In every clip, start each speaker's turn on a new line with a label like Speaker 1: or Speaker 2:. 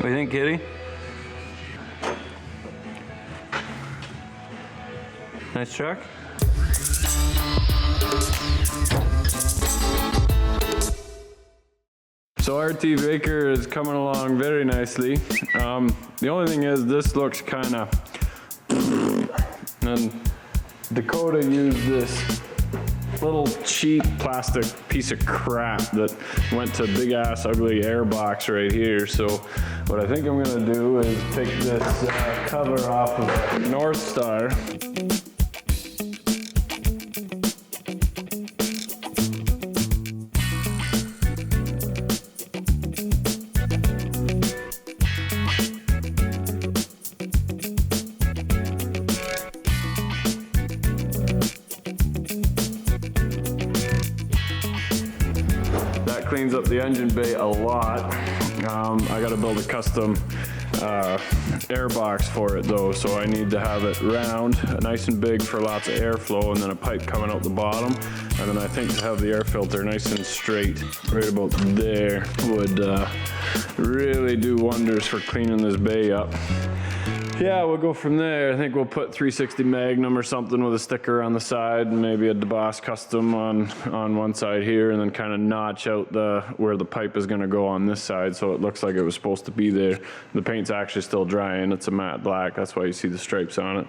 Speaker 1: What do you think, Kitty? Nice truck. So our Studebaker is coming along very nicely. The only thing is this looks kind of, and Dakota used this little cheap plastic piece of crap that went to big ass ugly air box right here. So what I think I'm gonna do is take this cover off of the North Star. Cleans up the engine bay a lot. I gotta build a custom air box for it though, so I need to have it round, nice and big for lots of airflow, and then a pipe coming out the bottom, and then I think to have the air filter nice and straight right about there would really do wonders for cleaning this bay up. Yeah, we'll go from there. I think we'll put 360 Magnum or something with a sticker on the side, and maybe a DeBoss custom on one side here, and then kind of notch out where the pipe is gonna go on this side so it looks like it was supposed to be there. The paint's actually still drying. It's a matte black. That's why you see the stripes on it.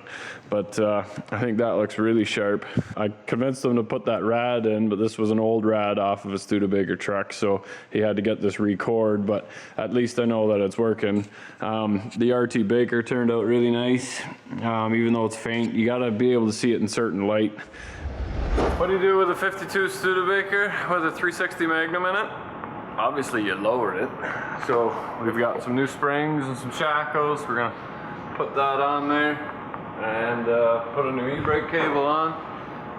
Speaker 1: But I think that looks really sharp. I convinced them to put that rad in, but this was an old rad off of a Studebaker truck, so he had to get this re-cored, but at least I know that it's working. The RT Baker turned out really nice, even though it's faint. You gotta be able to see it in certain light. What do you do with a 52 Studebaker with a 360 Magnum in it? Obviously you lower it. So we've got some new springs and some shackles. We're gonna put that on there and put a new e-brake cable on,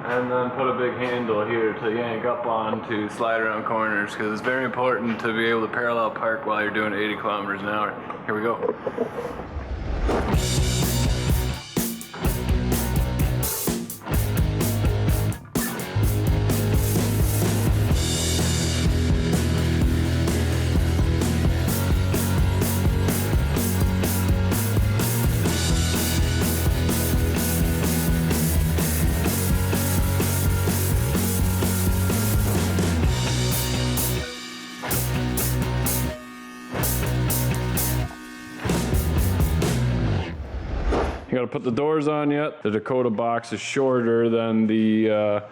Speaker 1: and then put a big handle here to yank up on to slide around corners, because it's very important to be able to parallel park while you're doing 80 kilometers an hour. Here we go. You gotta put the doors on yet. The Dakota box is shorter than the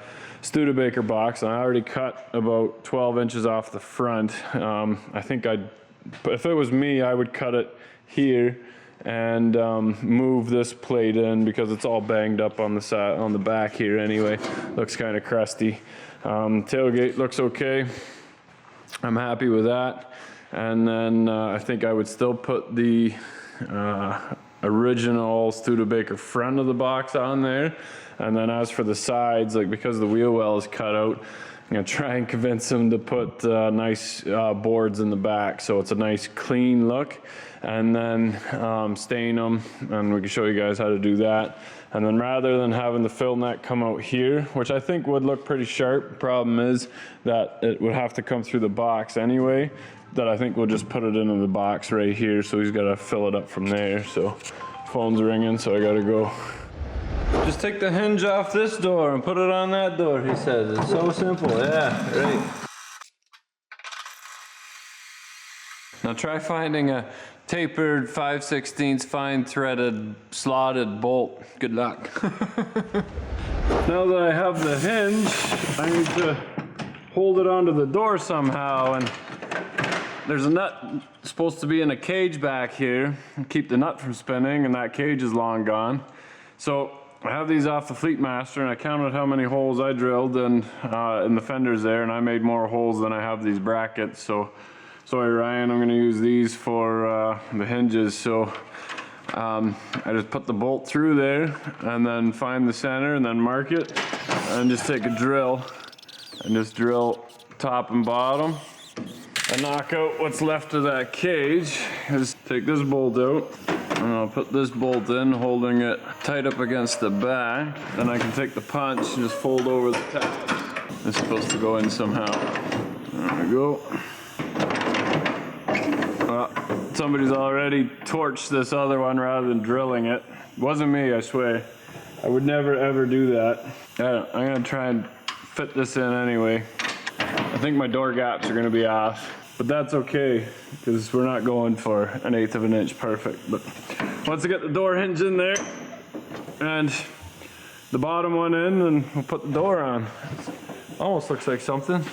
Speaker 1: Studebaker box, and I already cut about 12 inches off the front. I think if it was me, I would cut it here and move this plate in, because it's all banged up on the side, on the back here anyway. Looks kind of crusty. Tailgate looks okay. I'm happy with that. And then I think I would still put the original Studebaker front of the box on there. And then as for the sides, like, because the wheel well is cut out, I'm gonna try and convince them to put nice boards in the back, so it's a nice clean look, and then stain them, and we can show you guys how to do that. And then rather than having the fill neck come out here, which I think would look pretty sharp, the problem is that it would have to come through the box anyway, that I think we'll just put it into the box right here, so he's got to fill it up from there. So phone's ringing, so I gotta go. Just take the hinge off this door and put it on that door, he says. It's so simple. Yeah, right. Now try finding a tapered 5/16 fine threaded slotted bolt. Good luck. Now that I have the hinge, I need to hold it onto the door somehow, and there's a nut supposed to be in a cage back here and keep the nut from spinning, and that cage is long gone. So I have these off the Fleet Master, and I counted how many holes I drilled in the fenders there, and I made more holes than I have these brackets. So sorry Ryan, I'm going to use these for the hinges. So I just put the bolt through there and then find the center and then mark it, and just take a drill and just drill top and bottom and knock out what's left of that cage. Just take this bolt out, and I'll put this bolt in, holding it tight up against the back. Then I can take the punch and just fold over the top. It's supposed to go in somehow. There we go. Somebody's already torched this other one rather than drilling it. Wasn't me, I swear. I would never ever do that. I'm gonna try and fit this in anyway. I think my door gaps are gonna be off, but that's okay because we're not going for 1/8 of an inch perfect. But once I get the door hinge in there and the bottom one in, then we'll put the door on. Almost looks like something.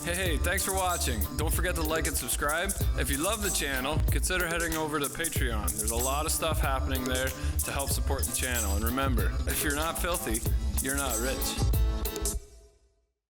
Speaker 2: Hey, thanks for watching. Don't forget to like and subscribe. If you love the channel, consider heading over to Patreon. There's a lot of stuff happening there to help support the channel. And remember, if you're not filthy, you're not rich.